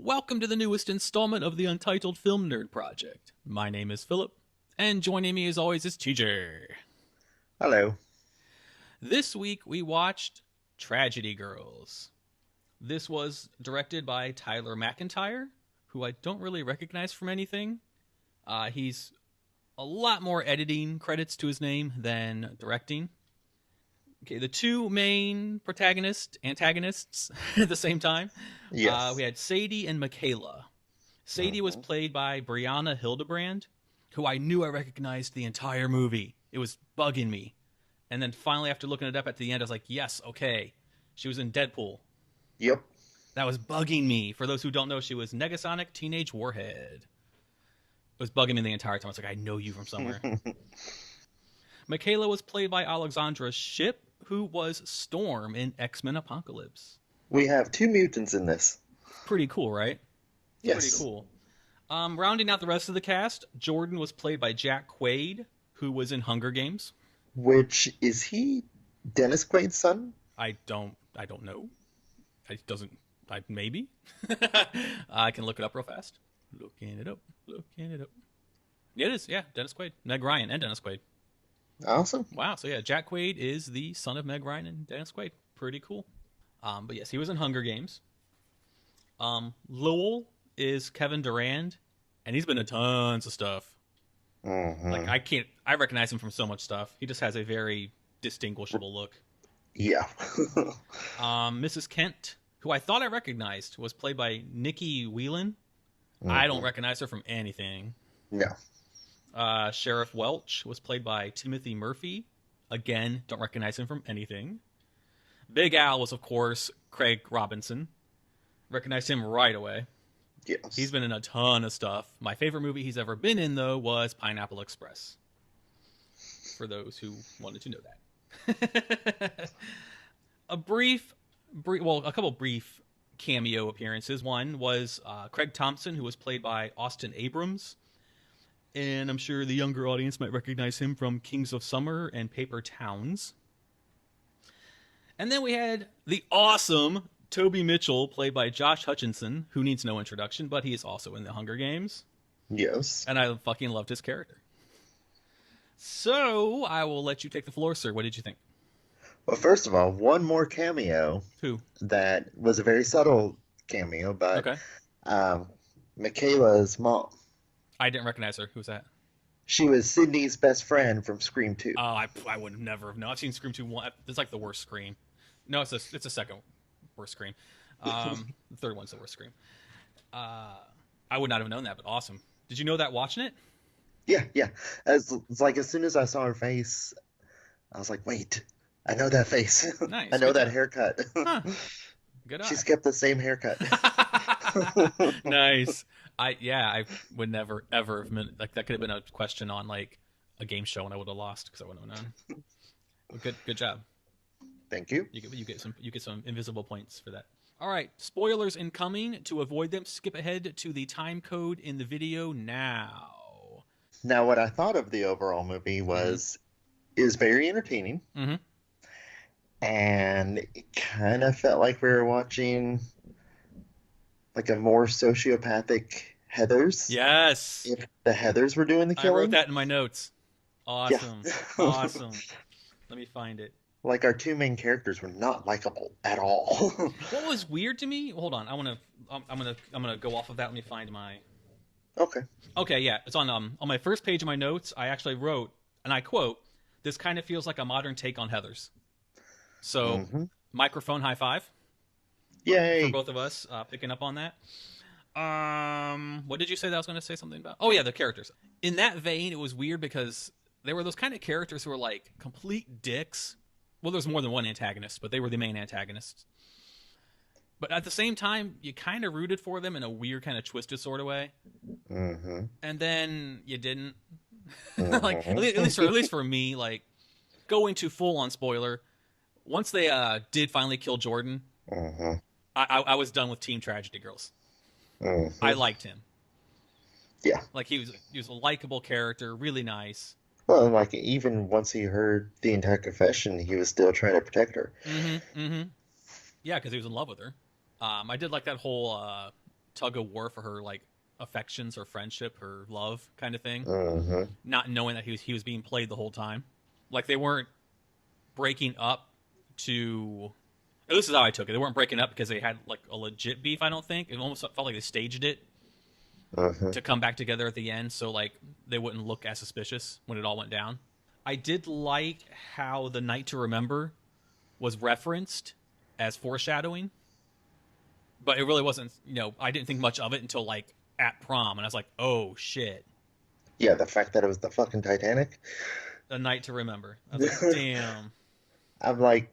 Welcome to the newest installment of the Untitled Film Nerd Project. My name is Philip, and joining me as always is TJ. Hello. This week we watched Tragedy Girls. This was directed by Tyler McIntyre, who I don't really recognize from anything. He's a lot more editing credits to his name than directing. Okay, the two main antagonists at the same time. Yes. We had Sadie and Michaela. Sadie was played by Brianna Hildebrand, who I knew I recognized the entire movie. It was bugging me. And then finally, after looking it up at the end, I was like, yes, okay. She was in Deadpool. Yep. That was bugging me. For those who don't know, she was Negasonic Teenage Warhead. It was bugging me the entire time. I was like, I know you from somewhere. Michaela was played by Alexandra Shipp, who was Storm in X-Men Apocalypse. We have two mutants in this. Pretty cool, right? Yes. Pretty cool. Rounding out the rest of the cast, Jordan was played by Jack Quaid, who was in Hunger Games. Which is he Dennis Quaid's son? I don't know. Maybe. I can look it up real fast. Looking it up. Yeah, it is. Yeah, Dennis Quaid, Meg Ryan, and Dennis Quaid. Awesome. Wow. So yeah, Jack Quaid is the son of Meg Ryan and Dennis Quaid. Pretty cool. But yes, he was in Hunger Games. Lowell is Kevin Durand, and he's been in tons of stuff. Mm-hmm. Like I recognize him from so much stuff. He just has a very distinguishable look. Yeah. Mrs. Kent, who I thought I recognized, was played by Nikki Whelan. I don't recognize her from anything. No. Sheriff Welch was played by Timothy Murphy. Again, don't recognize him from anything. Big Al was, of course, Craig Robinson. Recognized him right away. Yes. He's been in a ton of stuff. My favorite movie he's ever been in, though, was Pineapple Express. For those who wanted to know that. A couple brief cameo appearances. One was Craig Thompson, who was played by Austin Abrams. And I'm sure the younger audience might recognize him from Kings of Summer and Paper Towns. And then we had the awesome Toby Mitchell, played by Josh Hutcherson, who needs no introduction, but he is also in the Hunger Games. Yes. And I fucking loved his character. So, I will let you take the floor, sir. What did you think? Well, first of all, one more cameo. Who? That was a very subtle cameo, but Okay. Michaela's mom. I didn't recognize her. Who's that? She was Sydney's best friend from Scream 2. Oh, I would never have known. I've seen Scream 2 one. It's like the worst Scream. No, it's a second worst Scream. The third one's the worst Scream. I would not have known that, but awesome. Did you know that watching it? Yeah. It's like as soon as I saw her face, I was like, wait, I know that face. Nice. I know Good that job. haircut. Huh. Good eye. She's kept the same haircut. Nice. I would never ever have been like that. Could have been a question on like a game show, and I would have lost because I wouldn't have known. Well, good job. Thank you. You get some invisible points for that. All right, spoilers incoming. To avoid them, skip ahead to the time code in the video now. Now, what I thought of the overall movie was it was very entertaining, Mm-hmm. and it kind of felt like we were watching like a more sociopathic Heathers. Yes, If the Heathers were doing the I killing, wrote that in my notes. Awesome, Yeah. awesome. Let me find it. Like our two main characters were not likable at all. What was weird to me? Hold on, I'm gonna go off of that. Let me find my. Okay. Okay, yeah, it's on my first page of my notes. I actually wrote, and I quote, "This kind of feels like a modern take on Heathers." So, microphone high five for Yay. both of us picking up on that. What did you say that I was going to say something about? Oh yeah, the characters. In that vein, it was weird because they were those kind of characters who were like complete dicks. Well, there's more than one antagonist, but they were the main antagonists. But at the same time, you kind of rooted for them in a weird, kind of twisted sort of way. Mm-hmm. And then you didn't. Mm-hmm. Like at least for me, like go into full on spoiler. Once they did finally kill Jordan, Mm-hmm. I was done with Team Tragedy Girls. Mm-hmm. I liked him. Yeah. Like he was a likable character, really nice. Well, like even once he heard the entire confession, he was still trying to protect her. Mm-hmm. Mm-hmm. Yeah, because he was in love with her. I did like that whole tug of war for her like affections or friendship or love kind of thing, Mm-hmm. not knowing that he was being played the whole time. Like they weren't breaking up to. This is how I took it. They weren't breaking up because they had like a legit beef. I don't think it almost felt like they staged it Mm-hmm. to come back together at the end, so like they wouldn't look as suspicious when it all went down. I did like how the night to remember was referenced as foreshadowing, but it really wasn't. I didn't think much of it until like at prom, and I was like, oh shit, Yeah, the fact that it was the fucking Titanic. a night to remember. I was like, damn. I'm like,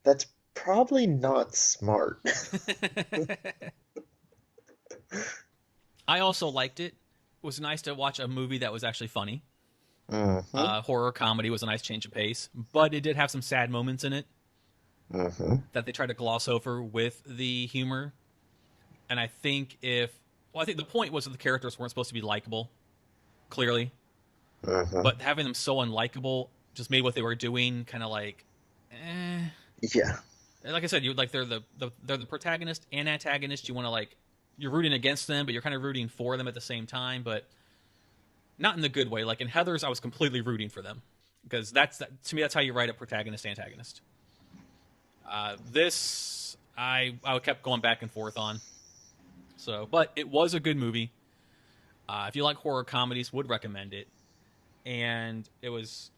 that's probably not smart. I also liked it. It was nice to watch a movie that was actually funny. Mm-hmm. Horror comedy was a nice change of pace, but it did have some sad moments in it Mm-hmm. that they tried to gloss over with the humor. And I think I think the point was that the characters weren't supposed to be likable, clearly, Mm-hmm. but having them so unlikable just made what they were doing kind of like, eh. Yeah. Like I said, they're the protagonist and antagonist. You want to like, you're rooting against them, but you're kind of rooting for them at the same time, but not in the good way. Like in Heathers, I was completely rooting for them because to me that's how you write a protagonist antagonist. This I kept going back and forth on. So, but it was a good movie. If you like horror comedies, would recommend it. And it was,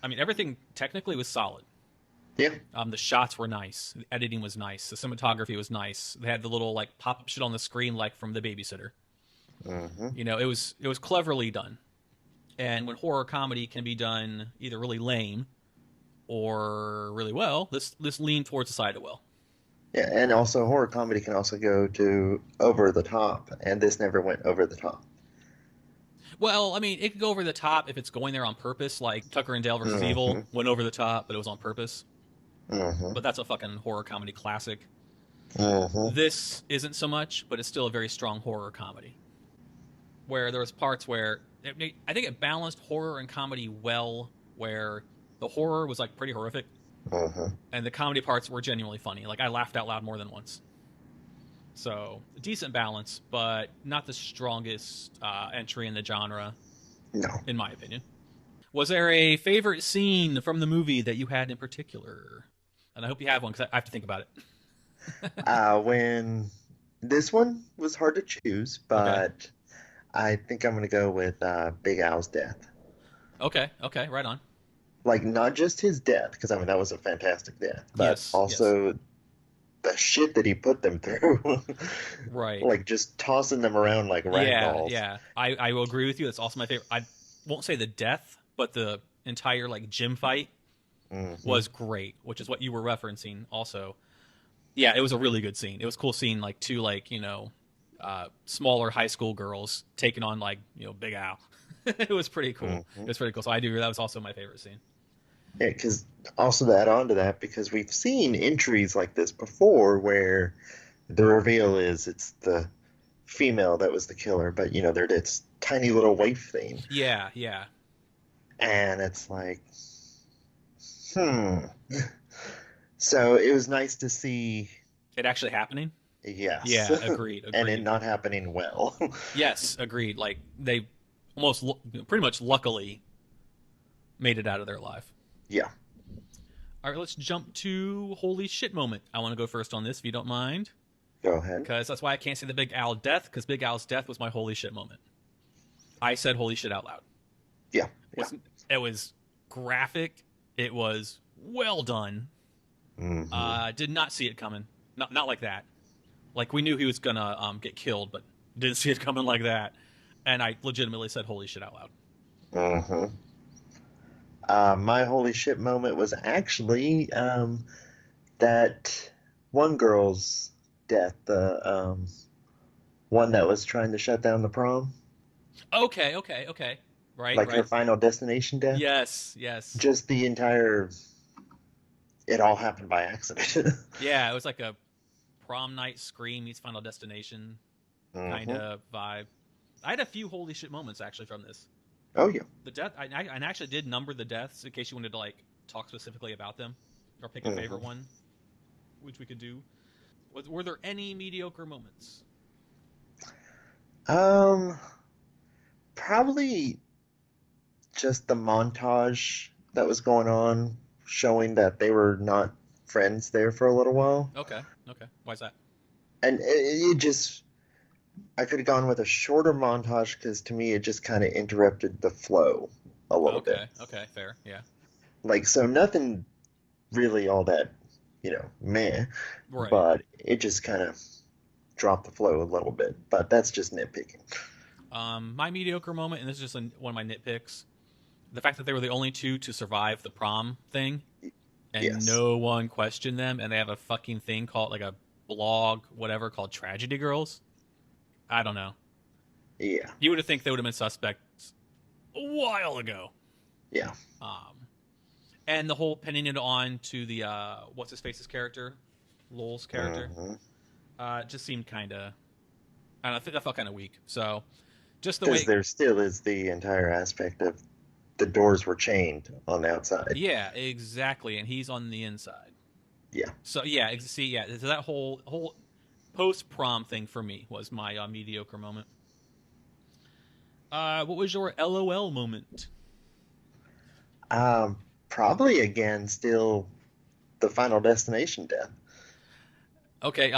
I mean, everything technically was solid. Yeah. The shots were nice. The editing was nice. The cinematography was nice. They had the little like pop up shit on the screen, like from The Babysitter. Mm-hmm. It was cleverly done. And when horror comedy can be done either really lame or really well, this leaned towards the side of well. Yeah, and also horror comedy can also go to over the top, and this never went over the top. Well, I mean, it could go over the top if it's going there on purpose, like Tucker and Dale versus Evil Mm-hmm. went over the top, but it was on purpose. Mm-hmm. But that's a fucking horror comedy classic. Mm-hmm. This isn't so much, but it's still a very strong horror comedy. Where there was parts where I think it balanced horror and comedy well, where the horror was like pretty horrific, Mm-hmm. and the comedy parts were genuinely funny. Like I laughed out loud more than once. So decent balance, but not the strongest entry in the genre, No. in my opinion. Was there a favorite scene from the movie that you had in particular? And I hope you have one because I have to think about it. When this one was hard to choose, Okay. but I think I'm gonna go with Big Al's death. Okay. Right on. Like not just his death, because I mean that was a fantastic death, but Yes. Yes. also the shit that he put them through. Right. Like just tossing them around like rag Yeah. dolls. Yeah. I will agree with you. That's also my favorite. I won't say the death, but the entire like gym fight Mm-hmm. was great, which is what you were referencing also. Yeah, it was a really good scene. It was cool seeing like two like, smaller high school girls taking on like, Big Al. It was pretty cool. Mm-hmm. It was pretty cool. So I do. That was also my favorite scene. Yeah, because also to add on to that, because we've seen entries like this before where the reveal is it's the female that was the killer, but they're this tiny little waif thing. Yeah. Yeah. And it's like, hmm. So it was nice to see, It actually happening. yes, Yeah. Agreed. and it Agreed. not happening well. Yes. Agreed. Like they almost pretty much luckily made it out of their life. Yeah, All right, let's jump to holy shit moment. I want to go first on this, if you don't mind, go ahead. because that's why I can't say the Big Al death, because Big Al's death was my holy shit moment. I said holy shit out loud. Yeah, yeah. It was graphic. It was well done. Mm-hmm. Did not see it coming. Not like that. Like we knew he was gonna get killed, but didn't see it coming like that. And I legitimately said holy shit out loud. Mm-hmm. My holy shit moment was actually that one girl's death, the one that was trying to shut down the prom, Okay. Right. like her final destination death. Yes. Just the entire, it all happened by accident. Yeah, it was like a prom night Scream meets Final Destination kind Mm-hmm. of vibe. I had a few holy shit moments actually from this. Oh yeah. The death, I actually did number the deaths in case you wanted to like talk specifically about them or pick a Mm-hmm. favorite one, which we could do. Were there any mediocre moments? Um, Probably just the montage that was going on, showing that they were not friends there for a little while. Okay. Okay. Why's that? And it just, I could have gone with a shorter montage because to me it just kind of interrupted the flow a little bit. Okay. Okay. Fair. Yeah. Like, so nothing really all that, meh, Right. but it just kind of dropped the flow a little bit. But that's just nitpicking. My mediocre moment, and this is just one of my nitpicks: the fact that they were the only two to survive the prom thing, and Yes. no one questioned them, and they have a fucking thing called like a blog, whatever, called Tragedy Girls. I don't know. Yeah. You would have think they would have been suspects a while ago. Yeah. Um, and the whole pinning it on to the what's his face's character, Lowell's character, Mm-hmm. just seemed kind of. I don't know. I think that felt kind of weak. So just the Because way. there still is the entire aspect of the doors were chained on the outside. Yeah, exactly. And he's on the inside. Yeah. So yeah, see, yeah, so that whole post prom thing for me was my mediocre moment. What was your LOL moment? Probably again, still the Final Destination death. Okay,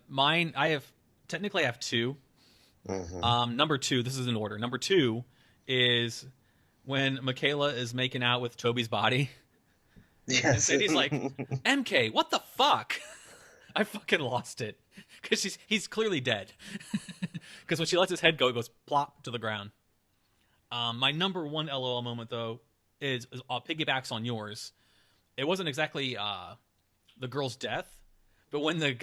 mine. I have two. Hmm. Number two. This is in order. Number two is when Michaela is making out with Toby's body, and Yes. Sadie's like, "MK, what the fuck?" I fucking lost it because he's clearly dead. Because when she lets his head go, it goes plop to the ground. My number one LOL moment though is piggybacks on yours. It wasn't exactly the girl's death, but when the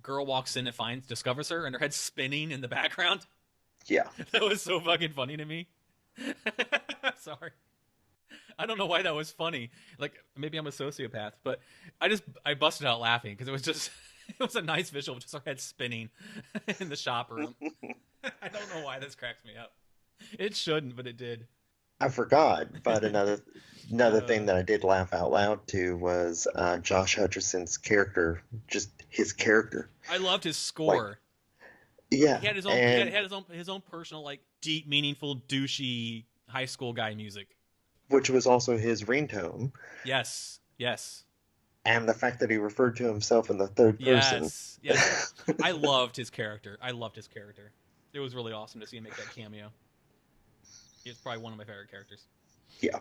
girl walks in and discovers her and her head's spinning in the background, Yeah. that was so fucking funny to me. Sorry, I don't know why that was funny. Like maybe I'm a sociopath, but I busted out laughing because it was just it was a nice visual of just her head spinning in the shop room. I don't know why this cracks me up. It shouldn't, but it did. I forgot, but another thing Uh, that I did laugh out loud to was Josh Hutcherson's character, just his character. I loved his Like, score. yeah, He had his own. He and had his own personal, like deep, meaningful, douchey high school guy music. which was also his ringtone, Yes, yes, and the fact that he referred to himself in the third person. yes, yes. I loved his character. I loved his character. It was really awesome to see him make that cameo. He's probably one of my favorite characters. Yeah.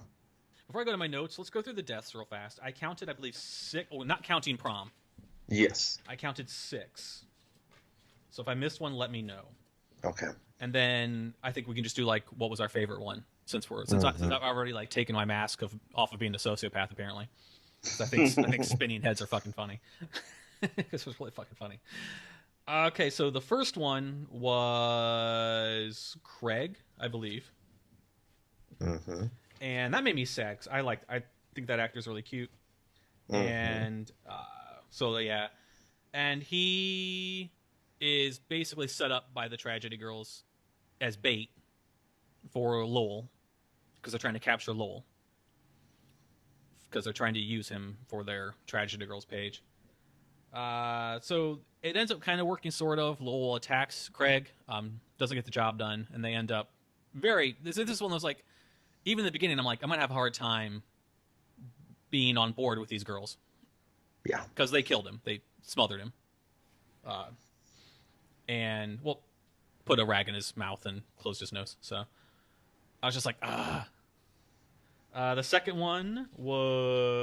Before I go to my notes, let's go through the deaths real fast. I counted, I believe, six. Oh, not counting prom. Yes. I counted six. So if I missed one, let me know. Okay. And then I think we can just do like what was our favorite one since Hmm. I've already like taken my mask off of being a sociopath apparently. 'Cause I think spinning heads are fucking funny. This was really fucking funny. Okay, so the first one was Craig, I believe, Hmm. and that made me sad. 'Cause I think that actor's really cute, Hmm. and so yeah, and he is basically set up by the Tragedy Girls as bait for Lowell because they're trying to capture Lowell because they're trying to use him for their Tragedy Girls page. So it ends up kind of working, sort of. Lowell attacks Craig, doesn't get the job done, and they end up very. This is one of those like, even in the beginning, I'm like, I might have a hard time being on board with these girls Yeah. because they killed him, they smothered him, uh, and well, put a rag in his mouth and closed his nose. So I was just like, ah. The second one was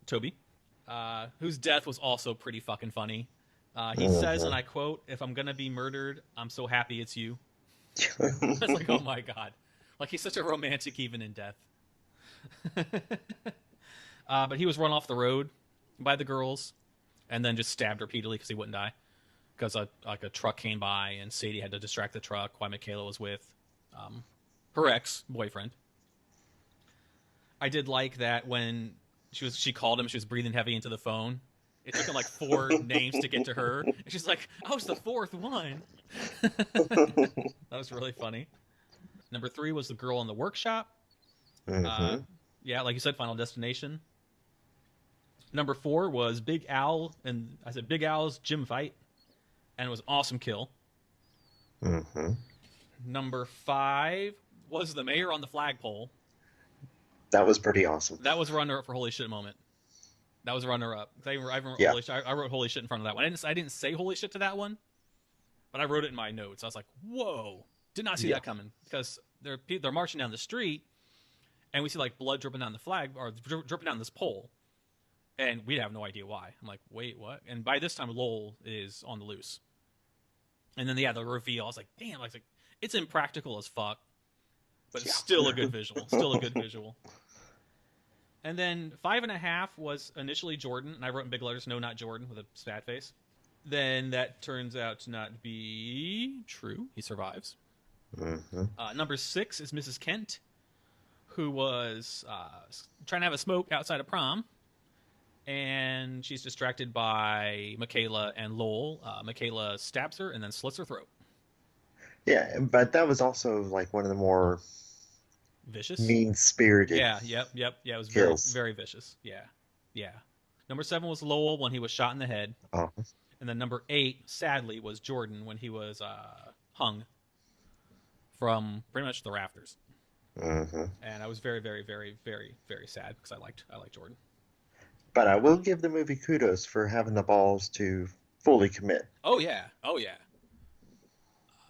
Toby, whose death was also pretty fucking funny. He says, and Hmm. I quote, "If I'm gonna be murdered, I'm so happy it's you." I was like, oh my god, like he's such a romantic even in death. But he was run off the road by the girls, and then just stabbed repeatedly because he wouldn't die. Because a truck came by and Sadie had to distract the truck while Michaela was with um, her ex boyfriend. I did like that when she called him, she was breathing heavy into the phone. It took him like four names to get to her, and she's like, "I was the fourth one." That was really funny. Number three was the girl in the workshop. Uh, Hmm. yeah, like you said, Final Destination. Number four was Big Al, and I said Big Al's gym fight, and it was an awesome kill. Mm-hmm. Number 5 was the mayor on the flagpole. That was pretty awesome. That was runner up for holy shit moment. That was runner up. I Yeah. wrote holy shit in front of that one. I didn't say holy shit to that one, but I wrote it in my notes. I was like, whoa, did not see Yeah. that coming, because they're marching down the street, and we see like blood dripping down the flag, or dripping down this pole, and we have no idea why. I'm like, wait, what? And by this time, Lowell is on the loose. And then the reveal. I was like, damn, like it's impractical as fuck, but it's still a good visual. Still a good visual. And then 5.5 was initially Jordan, and I wrote in big letters, "No, not Jordan," with a sad face. Then that turns out to not be true. He survives. Mm-hmm. Number 6 is Mrs. Kent, who was trying to have a smoke outside of prom, and she's distracted by Michaela and Lowell. Michaela stabs her and then slits her throat. Yeah, but that was also like one of the more Vicious? mean-spirited Yeah, yep. Yeah, it was very, kills. very vicious. Yeah. Number 7 was Lowell when he was shot in the head. Oh. And then number 8, sadly, was Jordan when he was hung from pretty much the rafters. Mm-hmm. And I was very, very, very, very, very sad because I liked Jordan. But I will give the movie kudos for having the balls to fully commit. Oh yeah.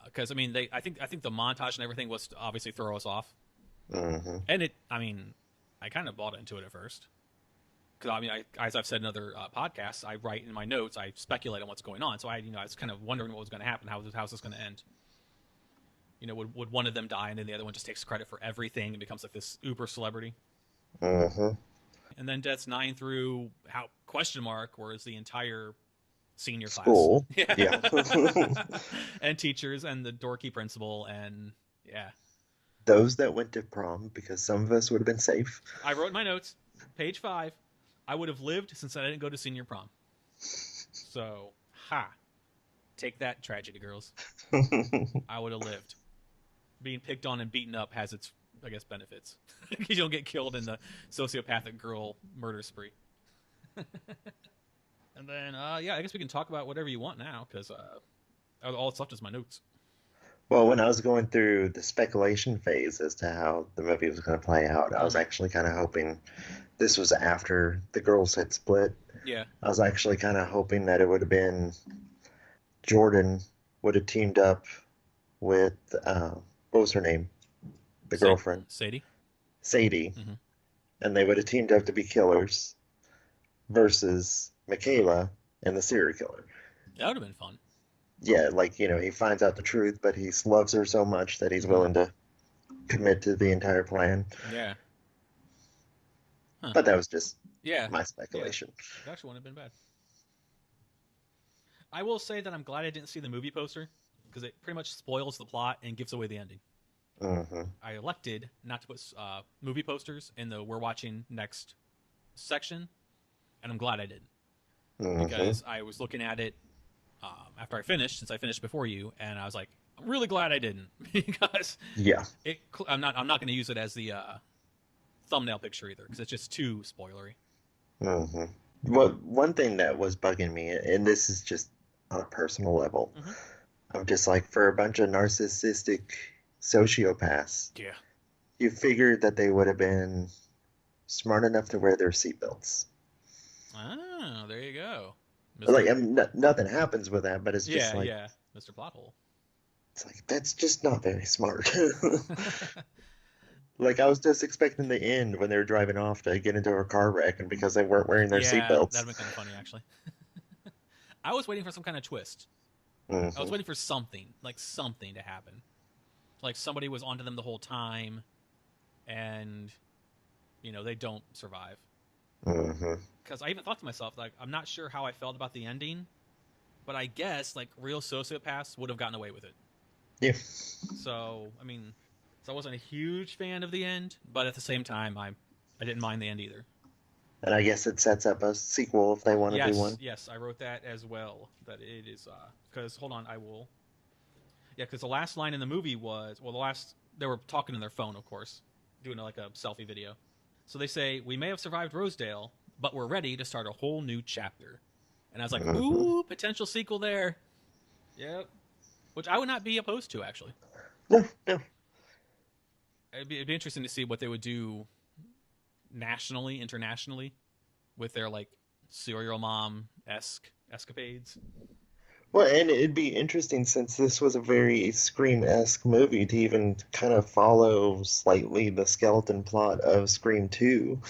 Because I mean, I think the montage and everything was to obviously throw us off. Mm-hmm. And I kind of bought into it at first. Because I mean, as I've said in other podcasts, I write in my notes, I speculate on what's going on. So I was kind of wondering what was going to happen. How's this going to end? Would one of them die and then the other one just takes credit for everything and becomes like this uber celebrity? Mm-hmm. And then deaths 9 through question mark, whereas the entire senior School. class. Yeah. And teachers and the dorky principal and yeah. Those that went to prom, because some of us would have been safe. I wrote in my notes, page 5, I would have lived since I didn't go to senior prom. So, take that, tragedy girls. I would have lived. Being picked on and beaten up has its, I guess, benefits. You don't get killed in the sociopathic girl murder spree. And then, I guess we can talk about whatever you want now, because all that's left is my notes. Well, when I was going through the speculation phase as to how the movie was going to play out, I was actually kind of hoping this was after the girls had split. Yeah. I was actually kind of hoping that it would have been Jordan would have teamed up with, what was her name? The girlfriend. Sadie. Mm-hmm. And they would have teamed up to be killers versus Michaela and the serial killer. That would have been fun. Yeah, he finds out the truth, but he loves her so much that he's willing to commit to the entire plan. Yeah. Huh. But that was just Yeah. my speculation. It actually wouldn't have been bad. I will say that I'm glad I didn't see the movie poster because it pretty much spoils the plot and gives away the ending. Mm-hmm. I elected not to put movie posters in the "We're watching next" section, and I'm glad I didn't because I was looking at it after I finished, since I finished before you, and I was like, I'm really glad I didn't because I'm not going to use it as the thumbnail picture either because it's just too spoilery. Mm-hmm. Well, one thing that was bugging me, and this is just on a personal level, I'm just like, for a bunch of narcissistic sociopaths, you figured that they would have been smart enough to wear their seatbelts. Oh, there you go. Like, nothing happens with that, but it's just like, Mr. Plothole. It's like, that's just not very smart. Like, I was just expecting the end when they were driving off to get into a car wreck, and because they weren't wearing their seatbelts. That'd been kind of funny, actually. I was waiting for some kind of twist. Mm-hmm. I was waiting for something to happen. Like somebody was onto them the whole time, and they don't survive. Because I even thought to myself, like, I'm not sure how I felt about the ending, but I guess like real sociopaths would have gotten away with it. Yeah. So I wasn't a huge fan of the end, but at the same time, I didn't mind the end either. And I guess it sets up a sequel if they want to do one. Yes, I wrote that as well. That it is because hold on, I will. Yeah, because the last line in the movie was they were talking on their phone, of course, doing like a selfie video. So they say, "We may have survived Rosedale, but we're ready to start a whole new chapter." And I was like, "Ooh, potential sequel there." Yep. which I would not be opposed to actually. No, no. It'd be interesting to see what they would do nationally, internationally, with their like serial mom esque escapades. Well, and it'd be interesting since this was a very Scream-esque movie to even kind of follow slightly the skeleton plot of Scream 2,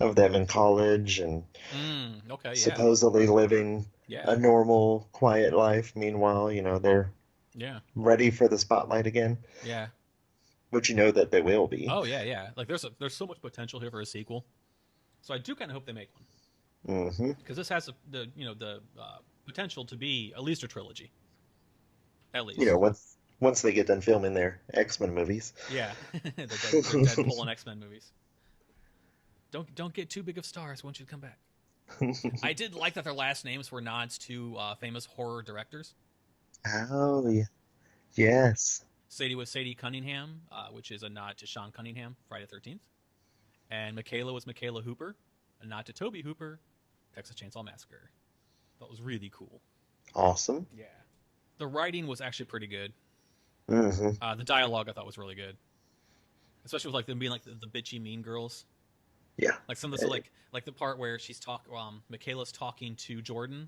of them in college and Okay, yeah, supposedly living yeah, a normal, quiet life. Meanwhile, they're yeah, ready for the spotlight again, yeah. which you know that they will be. Oh yeah, yeah. Like there's so much potential here for a sequel. So I do kind of hope they make one Hmm. because this has the potential to be at least a trilogy, at You know, least. once they get done filming their X-Men movies. Yeah, the Deadpool and X Men movies. Don't get too big of stars. I want you to come back. I did like that their last names were nods to famous horror directors. Oh, yeah. Yes. Sadie was Sadie Cunningham, which is a nod to Sean Cunningham, Friday the 13th. And Michaela was Michaela Hooper, a nod to Toby Hooper, Texas Chainsaw Massacre. That was really cool. Awesome. Yeah. The writing was actually pretty good. Hmm. The dialogue I thought was really good, especially with like them being like the bitchy mean girls. Yeah. Like some of the like the part where Michaela's talking to Jordan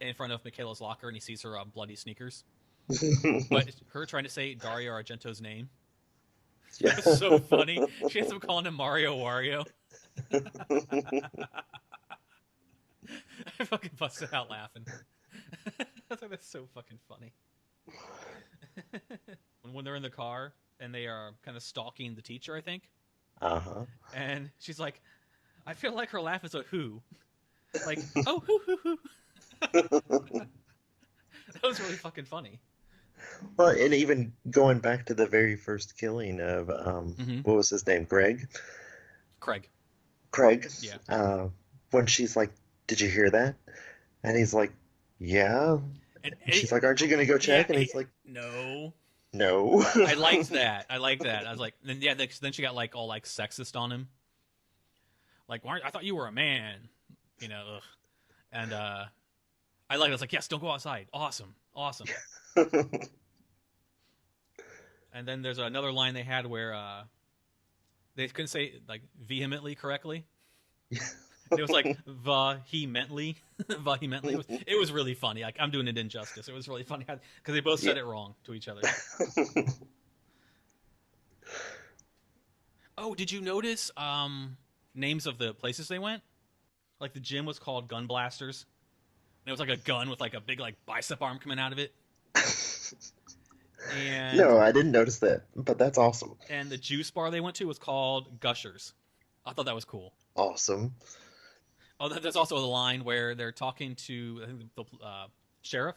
in front of Michaela's locker, and he sees her bloody sneakers. But her trying to say Dario Argento's name, Yeah. it was so funny. She ends up calling him Mario Wario. I fucking busted out laughing. I thought that's so fucking funny. When they're in the car and they are kind of stalking the teacher, I think, Uh-huh. and she's like, I feel like her laugh is a who. Like, oh, hoo. That was really fucking funny. Well, and even going back to the very first killing of Mm-hmm. what was his name? Greg? Craig. Craig. Yeah. When she's like, "Did you hear that?" And he's like, "Yeah." And And she's like, "Aren't you gonna go yeah, check?" And he's like, no. "No." I liked that. I liked that. I was like, then she got like all like sexist on him. Like, I thought you were a man, Ugh. And I liked it. I was like, yes, don't go outside. Awesome, awesome. And then there's another line they had where they couldn't say like vehemently correctly. It was like vehemently, vehemently. It was really funny. Like I'm doing it injustice. It was really funny because they both said Yeah. it wrong to each other. Oh, did you notice names of the places they went? Like the gym was called Gun Blasters. And it was like a gun with like a big like bicep arm coming out of it. And No, I didn't notice that, but that's awesome. the juice bar they went to was called Gushers. I thought that was cool. Awesome. Oh, there's also the line where they're talking to I think the sheriff,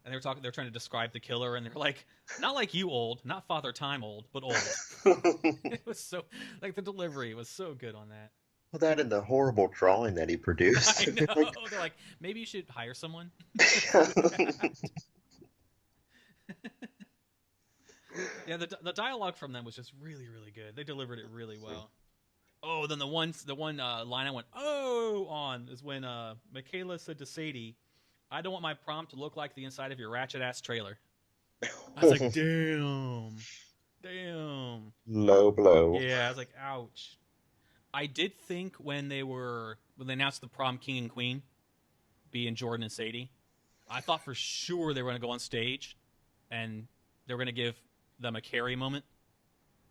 and they're trying to describe the killer, and they're like, not like you old, not Father Time old, but old. It was so like the delivery was so good on that. Well, that and the horrible drawing that he produced. I know. Like, They're like, maybe you should hire someone. Yeah, the dialogue from them was just really, really good. They delivered it really well. Oh, then the one line I went on is when Michaela said to Sadie, "I don't want my prom to look like the inside of your ratchet ass trailer." I was like, damn. low blow. Yeah, I was like, ouch. I did think when they announced the prom king and queen being Jordan and Sadie, I thought for sure they were going to go on stage and they were going to give them a Carrie moment.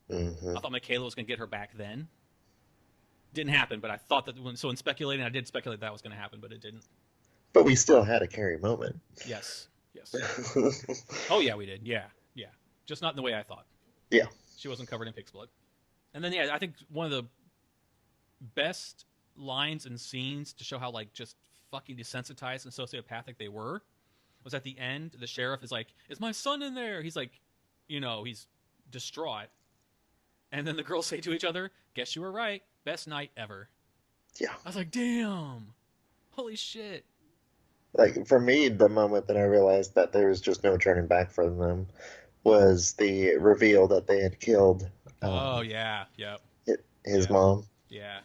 Hmm. I thought Michaela was going to get her back then. Didn't happen, but I thought that in speculating, I did speculate that was going to happen, but it didn't. But we still had a Carrie moment. Yes. Oh yeah, we did. Yeah. Just not in the way I thought. Yeah. She wasn't covered in pig's blood. And then I think one of the best lines and scenes to show how like just fucking desensitized and sociopathic they were was at the end. The sheriff is like, "Is my son in there?" He's like, he's distraught. And then the girls say to each other, "Guess you were right. Best night ever." Yeah. I was like, damn. Holy shit. Like, for me, the moment that I realized that there was just no turning back from them was the reveal that they had killed Oh yeah. Yep. his Yeah. mom. Yeah.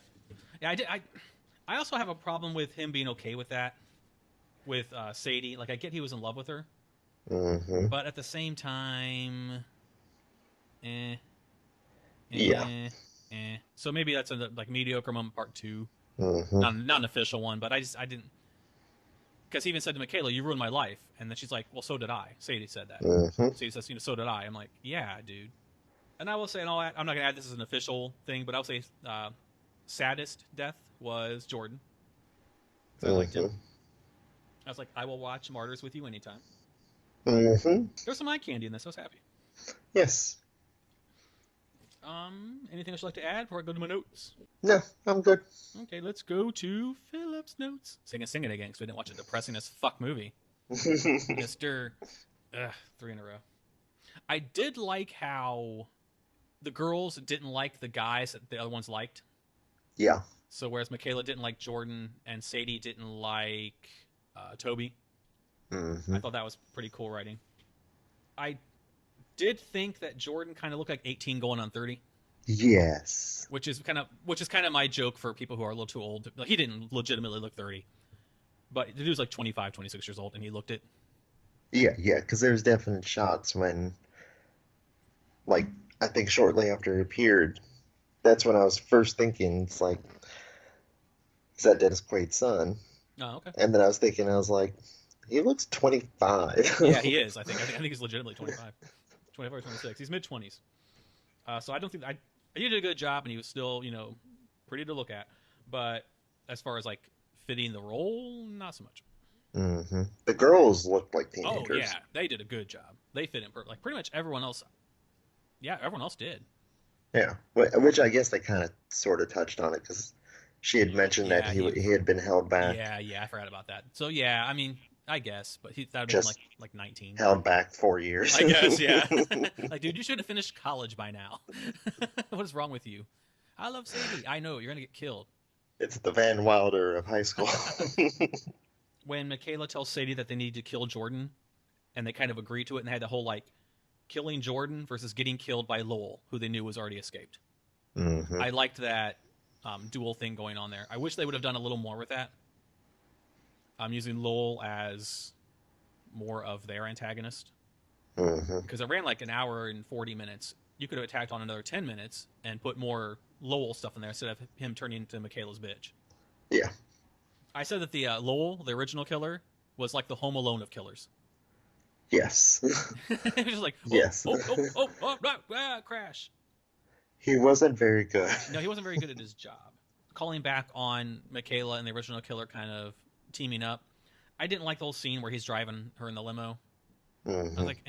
I also have a problem with him being okay with that. With Sadie. Like I get he was in love with her. Mm-hmm. But at the same time, eh, Yeah. So maybe that's a like mediocre moment part two. Mm-hmm. Not an official one, but I didn't, because he even said to Michaela, "You ruined my life," and then she's like, "Well, so did I." Sadie said that. Mm-hmm. Sadie says, "So did I." I'm like, "Yeah, dude." And I will say, and I'm not gonna add this as an official thing, but I'll say, saddest death was Jordan, because I liked him. Mm-hmm. I was like, I will watch Martyrs with you anytime. Mm-hmm. There's some eye candy in this. I was happy. Yes. Anything else you'd like to add before I go to my notes? No, I'm good. Okay, let's go to Philip's notes. Sing it again, because we didn't watch a depressing as fuck movie. Mister, 3 in a row. I did like how the girls didn't like the guys that the other ones liked. Yeah. So whereas Michaela didn't like Jordan and Sadie didn't like Toby, Mm-hmm. I thought that was pretty cool writing. I did think that Jordan kind of looked like 18 going on 30. Yes. Which is kind of my joke for people who are a little too old. Like, he didn't legitimately look 30, but the dude was like 25, 26 years old, and he looked it. Yeah, yeah, because there's definite shots when, like, I think shortly after it appeared, that's when I was first thinking, it's like, is that Dennis Quaid's son? Oh, okay. And then I was thinking, I was like, he looks 25. Yeah, he is. I think he's legitimately 25, 25 or 26. He's mid 20s. So I don't think he did a good job, and he was still, pretty to look at. But as far as like fitting the role, not so much. Mm-hmm. The girls looked like Oh teenagers. yeah, they did a good job. They fit in like pretty much everyone else. Yeah, everyone else did. Yeah, which I guess they kind of sort of touched on it because she had mentioned that Yeah, he had been held back, yeah, I forgot about that. So yeah, I mean, I guess, but that would have been just like 19. held back 4 years. I guess, yeah. Like, dude, you should have finished college by now. What is wrong with you? I love Sadie. I know you're gonna get killed. It's the Van Wilder of high school. When Michaela tells Sadie that they need to kill Jordan, and they kind of agree to it, and they had the whole like killing Jordan versus getting killed by Lowell, who they knew was already escaped. Mm-hmm. I liked that dual thing going on there. I wish they would have done a little more with that. I'm using Lowell as more of their antagonist, Mm-hmm. because it ran like an hour and 40 minutes. You could have attacked on another 10 minutes and put more Lowell stuff in there instead of him turning into Michaela's bitch. Yeah. I said that the Lowell, the original killer, was like the Home Alone of killers. Yes. It was just like, Yes. crash. He wasn't very good. No, he wasn't very good at his job. Calling back on Michaela and the original killer kind of teaming up. I didn't like the whole scene where he's driving her in the limo. Mm-hmm. I was like,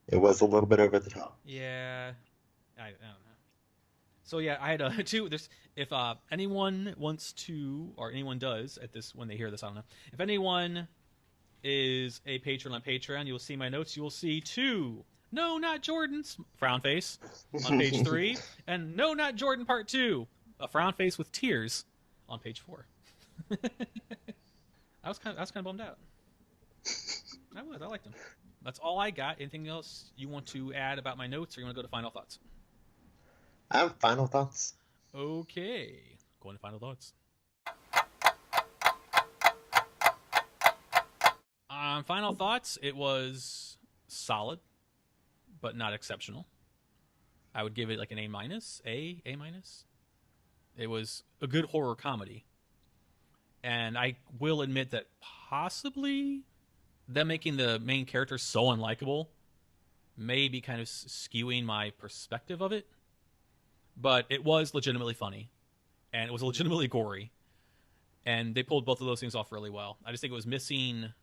It was a little bit over the top. yeah. I don't know. So yeah, I had two. There's if anyone wants to, or anyone does at this when they hear this, I don't know. If anyone is a patron on Patreon, you will see my notes. You will see two. No, not Jordan's frown face on page 3, and no, not Jordan part 2, a frown face with tears on page 4. I was kind of bummed out. I liked him. That's all I got. Anything else you want to add about my notes, or you want to go to final thoughts? I have final thoughts. Okay, going to final thoughts. Final thoughts. It was solid, but not exceptional. I would give it like an A minus. A minus. It was a good horror comedy, and I will admit that possibly them making the main character so unlikable may be kind of skewing my perspective of it. But it was legitimately funny, and it was legitimately gory, and they pulled both of those things off really well. I just think it was missing.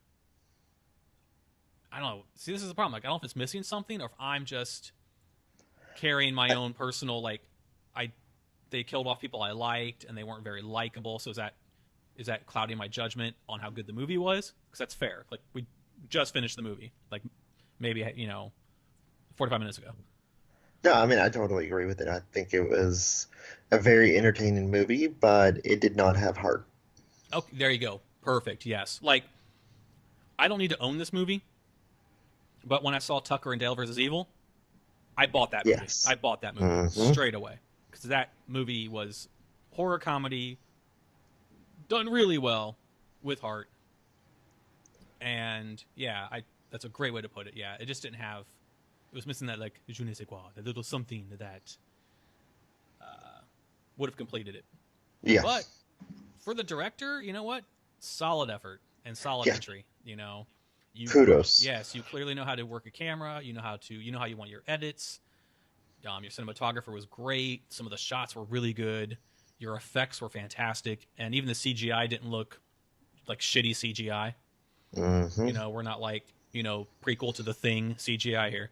I don't know. See, this is the problem. Like, I don't know if it's missing something, or if I'm just carrying my own personal they killed off people I liked, and they weren't very likable. So is that clouding my judgment on how good the movie was? Because that's fair. Like, we just finished the movie, like maybe 45 minutes ago. No, I mean, I totally agree with it. I think it was a very entertaining movie, but it did not have heart. Oh, there you go. Perfect. Yes. Like, I don't need to own this movie, but when I saw Tucker and Dale versus Evil, I bought that movie. Yes. I bought that movie straight away, because that movie was horror comedy done really well with heart, And yeah, that's a great way to put it. Yeah, it just didn't have. It was missing that like je ne sais quoi, that little something that would have completed it. Yeah. But for the director, you know what? Solid effort and solid Yeah. entry. You know, Kudos. Yes, you clearly know how to work a camera. You know how you want your edits. Your cinematographer was great. Some of the shots were really good. Your effects were fantastic, and even the CGI didn't look like shitty CGI. Mm-hmm. You know, we're not like prequel to The Thing CGI here.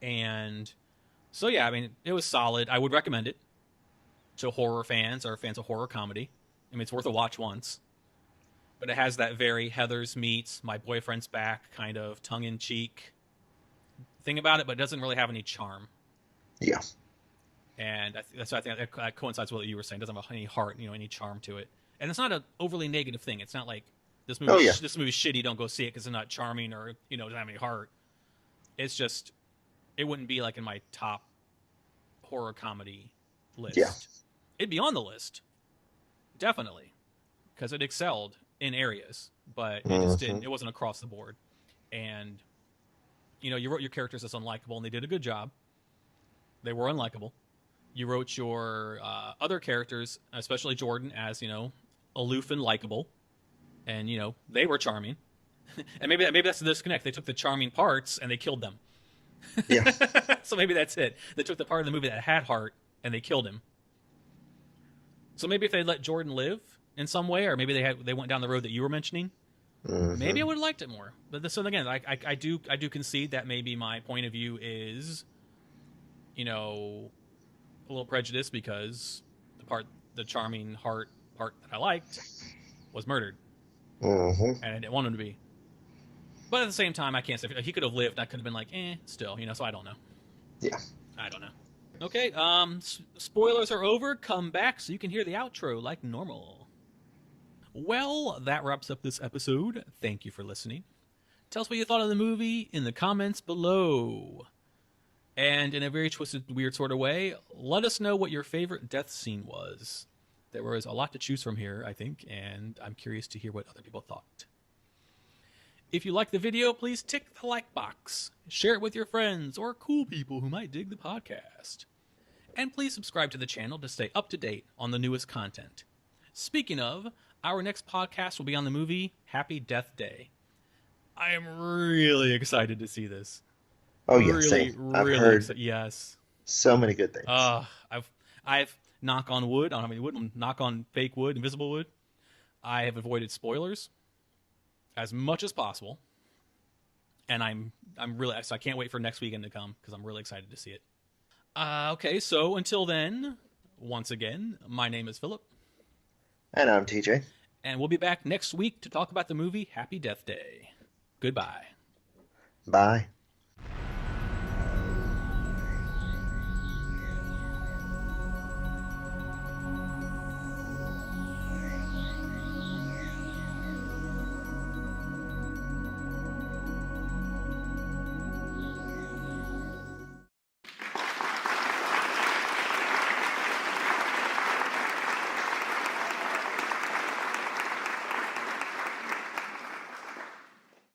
And so yeah, I mean, it was solid. I would recommend it to horror fans or fans of horror comedy. I mean, it's worth a watch once. But it has that very Heathers meets My Boyfriend's Back kind of tongue-in-cheek thing about it, but it doesn't really have any charm. Yeah. And that's why I think that coincides with what you were saying. It doesn't have any heart, any charm to it. And it's not an overly negative thing. It's not like this movie. This movie's shitty. Don't go see it because it's not charming or doesn't have any heart. It's just it wouldn't be like in my top horror comedy list. Yeah. It'd be on the list, definitely, because it excelled in areas, but it just didn't. It wasn't across the board, and you wrote your characters as unlikable, and they did a good job. They were unlikable. You wrote your other characters, especially Jordan, as aloof and likable, and they were charming. And maybe that's the disconnect. They took the charming parts and they killed them. Yeah. So maybe that's it. They took the part of the movie that had heart and they killed him. So maybe if they let Jordan live in some way, or maybe they went down the road that you were mentioning, maybe I would have liked it more. But so again, I do concede that maybe my point of view is, a little prejudiced because the charming heart part that I liked was murdered, and I didn't want him to be. But at the same time, I can't say he could have lived. I could have been like, still, So I don't know. Yeah. I don't know. Okay, spoilers are over. Come back so you can hear the outro like normal. Well, that wraps up this episode. Thank you for listening. Tell us what you thought of the movie in the comments below. And in a very twisted, weird sort of way, let us know what your favorite death scene was. There was a lot to choose from here, I think, and I'm curious to hear what other people thought. If you like the video, please tick the like box. Share it with your friends or cool people who might dig the podcast. And please subscribe to the channel to stay up to date on the newest content. Speaking of, our next podcast will be on the movie Happy Death Day. I am really excited to see this. Oh yeah, same. I've heard yes. So many good things. I've knock on wood, I don't have any wood, knock on fake wood, invisible wood. I have avoided spoilers as much as possible, and so I can't wait for next weekend to come because I'm really excited to see it. Okay, so until then, once again, my name is Philip, and I'm TJ, and we'll be back next week to talk about the movie Happy Death Day. Goodbye. Bye.